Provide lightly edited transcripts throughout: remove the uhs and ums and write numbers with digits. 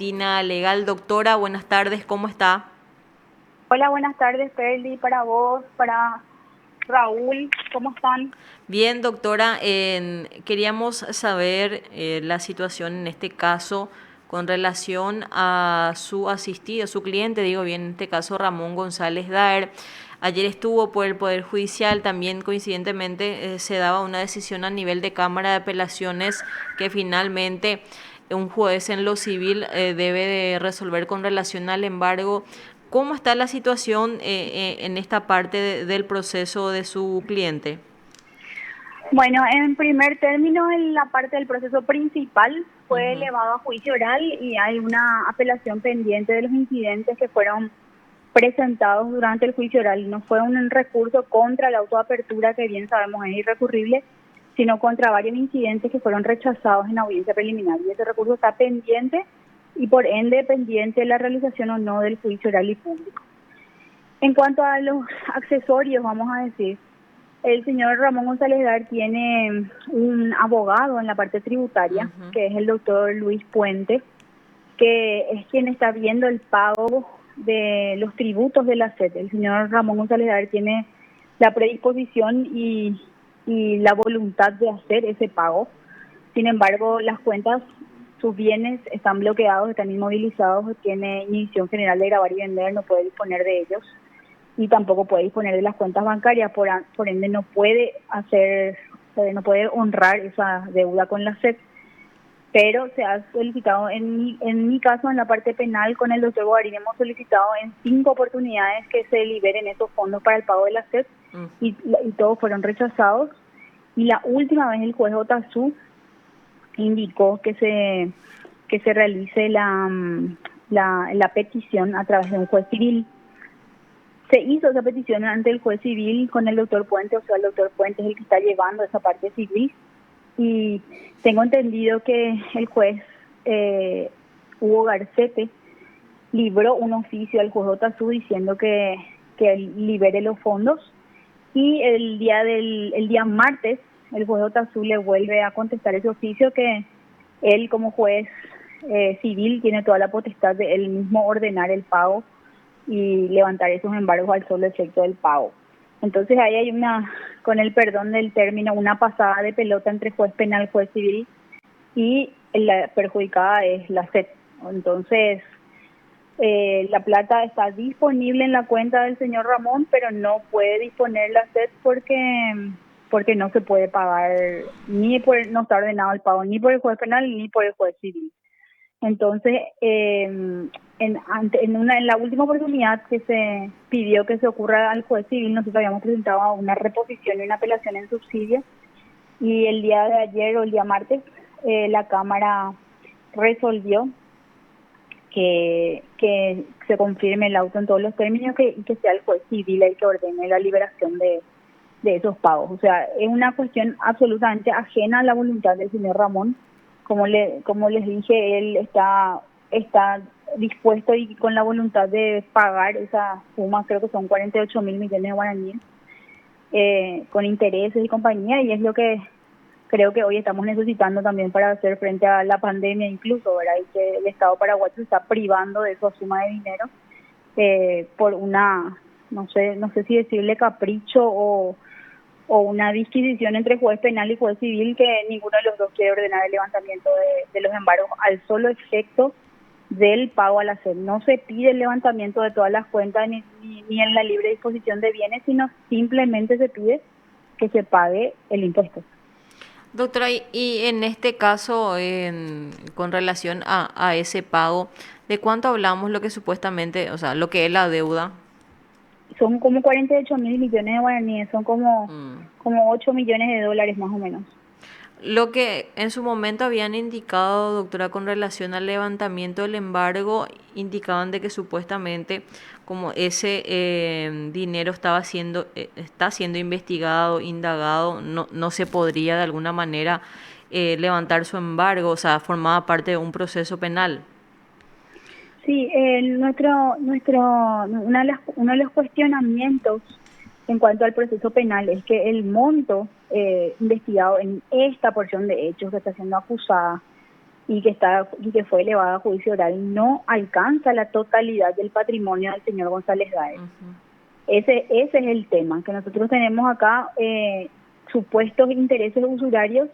Argentina Legal. Doctora, buenas tardes, ¿cómo está? Hola, buenas tardes, Perly, para vos, para Raúl, ¿cómo están? Bien, doctora, queríamos saber la situación en este caso con relación a su asistido, su cliente, digo bien, en este caso Ramón González Daer. Ayer estuvo por el Poder Judicial, también coincidentemente se daba una decisión a nivel de Cámara de Apelaciones que finalmente un juez en lo civil debe de resolver con relación al embargo. ¿Cómo está la situación en esta parte del proceso de su cliente? Bueno, en primer término, en la parte del proceso principal fue Ujú. elevado a juicio oral y hay una apelación pendiente de los incidentes que fueron presentados durante el juicio oral. No fue un recurso contra la autoapertura, que bien sabemos es irrecurrible, sino contra varios incidentes que fueron rechazados en audiencia preliminar. Y ese recurso está pendiente y por ende pendiente la realización o no del juicio oral y público. En cuanto a los accesorios, vamos a decir, el señor Ramón González Dar tiene un abogado en la parte tributaria, Ujú. que es el doctor Luis Puente, que es quien está viendo el pago de los tributos de la SED. El señor Ramón González Dar tiene la predisposición y la voluntad de hacer ese pago. Sin embargo, las cuentas, sus bienes están bloqueados, están inmovilizados, tiene inhibición general de grabar y vender, no puede disponer de ellos y tampoco puede disponer de las cuentas bancarias, por ende no puede no puede honrar esa deuda con la SED, pero se ha solicitado, en mi caso, en la parte penal, con el doctor Guarín, hemos solicitado en 5 oportunidades que se liberen esos fondos para el pago de la SED Ujú. y todos fueron rechazados. Y la última vez el juez Otazú indicó que se realice la petición a través de un juez civil. Se hizo esa petición ante el juez civil con el doctor Puente, o sea, el doctor Puente es el que está llevando esa parte civil. Y tengo entendido que el juez Hugo Garcete libró un oficio al juez Otazú diciendo que libere los fondos. Y el día martes, el juez Otazú le vuelve a contestar ese oficio que él como juez civil tiene toda la potestad de él mismo ordenar el pago y levantar esos embargos al solo efecto del pago. Entonces ahí hay con el perdón del término, una pasada de pelota entre juez penal, juez civil y la perjudicada es la SED. Entonces, la plata está disponible en la cuenta del señor Ramón, pero no puede disponer la SED porque no se puede pagar, no está ordenado el pago ni por el juez penal ni por el juez civil. Entonces, en la última oportunidad que se pidió que se ocurra al juez civil, nosotros habíamos presentado una reposición y una apelación en subsidio, y el día de ayer o el día martes la Cámara resolvió que se confirme el auto en todos los términos y que sea el juez civil el que ordene la liberación de esos pagos. O sea, es una cuestión absolutamente ajena a la voluntad del señor Ramón. Como les dije, él está dispuesto y con la voluntad de pagar esa suma, creo que son 48.000 millones de guaraníes, con intereses y compañía, y es lo que creo que hoy estamos necesitando también para hacer frente a la pandemia incluso, ¿verdad? Y que el Estado paraguayo se está privando de esa suma de dinero por no sé si decirle capricho o una disquisición entre juez penal y juez civil, que ninguno de los dos quiere ordenar el levantamiento de los embargos al solo efecto del pago a la SED. No se pide el levantamiento de todas las cuentas ni en la libre disposición de bienes, sino simplemente se pide que se pague el impuesto. Doctora, y en este caso, con relación a ese pago, ¿de cuánto hablamos lo que supuestamente, o sea, lo que es la deuda? Son como 48.000 millones de guaraníes, son Mm. como 8 millones de dólares más o menos. Lo que en su momento habían indicado, doctora, con relación al levantamiento del embargo, indicaban de que supuestamente como ese dinero está siendo investigado, indagado, no se podría de alguna manera levantar su embargo, o sea, formaba parte de un proceso penal. Sí, uno de los cuestionamientos en cuanto al proceso penal es que el monto investigado en esta porción de hechos que está siendo acusada y que fue elevada a juicio oral, no alcanza la totalidad del patrimonio del señor González Daer. Ujú. Ese es el tema, que nosotros tenemos acá supuestos intereses usurarios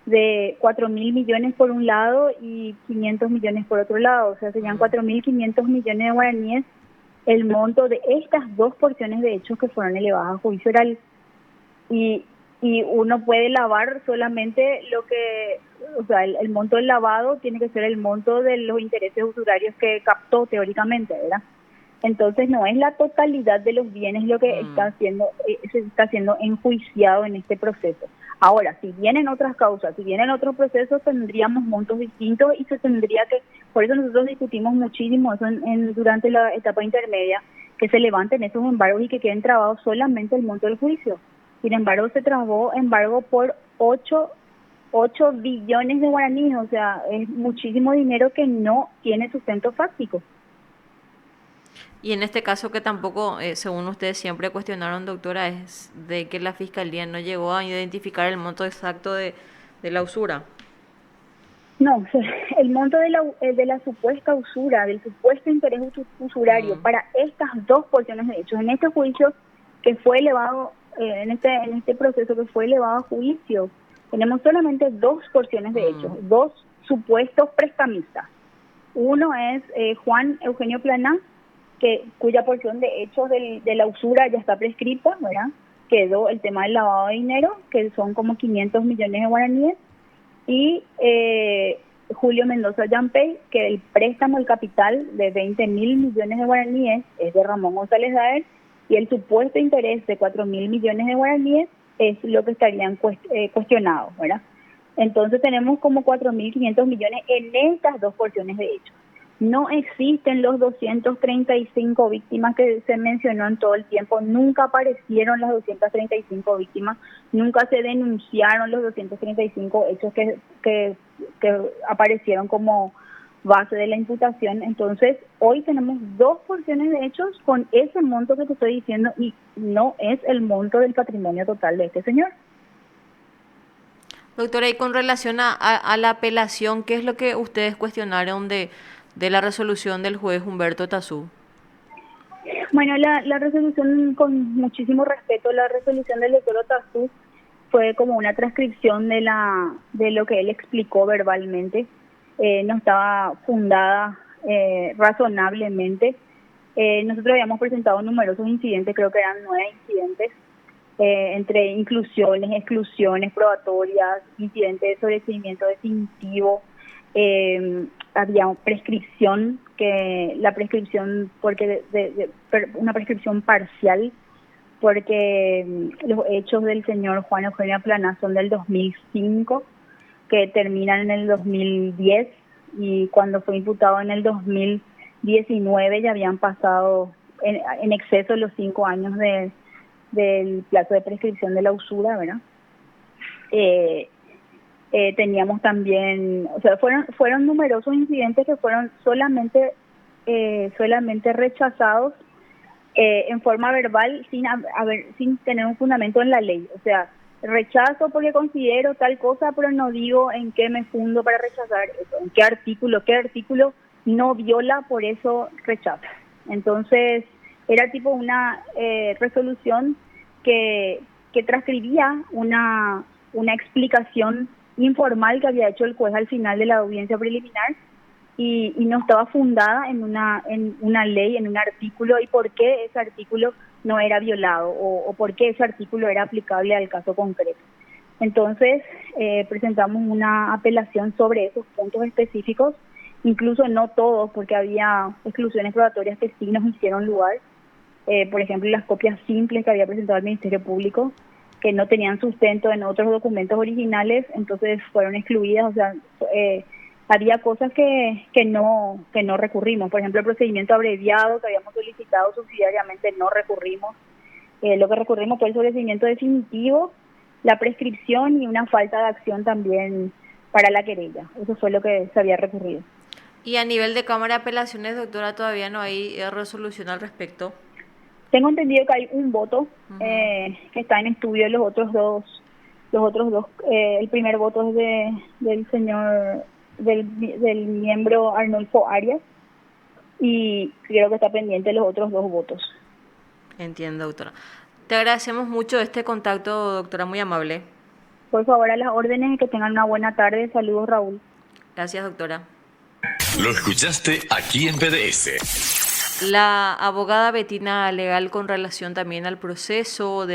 de 4.000 millones por un lado y 500 millones por otro lado, o sea, serían 4.500 millones de guaraníes el monto de estas dos porciones de hechos que fueron elevadas a juicio oral. Y, y uno puede lavar solamente lo que, o sea, el monto del lavado tiene que ser el monto de los intereses usurarios que captó teóricamente, ¿verdad? Entonces no es la totalidad de los bienes lo que está haciendo, se está siendo enjuiciado en este proceso. Ahora, si vienen otras causas, si vienen otros procesos, tendríamos montos distintos y se tendría que, por eso nosotros discutimos muchísimo eso durante la etapa intermedia, que se levanten esos embargos y que queden trabados solamente el monto del juicio. Sin embargo, se trabó embargo por 8 billones de guaraníes, o sea, es muchísimo dinero que no tiene sustento fáctico. Y en este caso que tampoco, según ustedes siempre cuestionaron, doctora, es de que la fiscalía no llegó a identificar el monto exacto de la usura. No, el monto de la supuesta usura, del supuesto interés usurario para estas dos porciones de hechos, en este juicio que fue elevado, en este proceso que fue elevado a juicio, tenemos solamente dos porciones de hechos, dos supuestos prestamistas. Uno es Juan Eugenio Planá, cuya porción de hechos de la usura ya está prescrita, ¿verdad? Quedó el tema del lavado de dinero, que son como 500 millones de guaraníes, y Julio Mendoza Yampey, que el préstamo, el capital de 20.000 millones de guaraníes es de Ramón González Daer, y el supuesto interés de 4.000 millones de guaraníes es lo que estarían cuestionados, ¿verdad? Entonces tenemos como 4.500 millones en estas dos porciones de hechos. No existen los 235 víctimas que se mencionó en todo el tiempo, nunca aparecieron las 235 víctimas, nunca se denunciaron los 235 hechos que aparecieron como base de la imputación. Entonces, hoy tenemos dos porciones de hechos con ese monto que te estoy diciendo y no es el monto del patrimonio total de este señor. Doctora, y con relación a la apelación, ¿qué es lo que ustedes cuestionaron de la resolución del juez Humberto Tazú? Bueno, la resolución, con muchísimo respeto, la resolución del doctor Tazú fue como una transcripción de lo que él explicó verbalmente. No estaba fundada razonablemente. Nosotros habíamos presentado numerosos incidentes, creo que eran 9 incidentes, entre inclusiones, exclusiones probatorias, incidentes de sobreseimiento definitivo. Había prescripción, que la prescripción, porque una prescripción parcial, porque los hechos del señor Juan Eugenio Planá son del 2005, que terminan en el 2010, y cuando fue imputado en el 2019 ya habían pasado en exceso los 5 años del plazo de prescripción de la usura, ¿verdad? Teníamos también, o sea, fueron numerosos incidentes que fueron solamente rechazados en forma verbal sin tener un fundamento en la ley. O sea, rechazo porque considero tal cosa, pero no digo en qué me fundo para rechazar eso, en qué artículo no viola, por eso rechazo. Entonces, era tipo una resolución que transcribía una explicación informal que había hecho el juez al final de la audiencia preliminar, y no estaba fundada en una ley, en un artículo, y por qué ese artículo no era violado o por qué ese artículo era aplicable al caso concreto. Entonces, presentamos una apelación sobre esos puntos específicos, incluso no todos, porque había exclusiones probatorias que sí nos hicieron lugar. Por ejemplo, las copias simples que había presentado el Ministerio Público, que no tenían sustento en otros documentos originales, entonces fueron excluidas. O sea, había cosas que no recurrimos. Por ejemplo, el procedimiento abreviado que habíamos solicitado subsidiariamente no recurrimos. Lo que recurrimos fue el sobreseimiento definitivo, la prescripción y una falta de acción también para la querella. Eso fue lo que se había recurrido. Y a nivel de Cámara de Apelaciones, doctora, todavía no hay resolución al respecto. Tengo entendido que hay un voto que está en estudio. Los otros dos, el primer voto es del señor del miembro Arnulfo Arias, y creo que está pendiente los otros 2 votos. Entiendo, doctora. Te agradecemos mucho este contacto, doctora, muy amable. Por favor, a las órdenes y que tengan una buena tarde. Saludos, Raúl. Gracias, doctora. Lo escuchaste aquí en PDS. La abogada Betina Legal con relación también al proceso de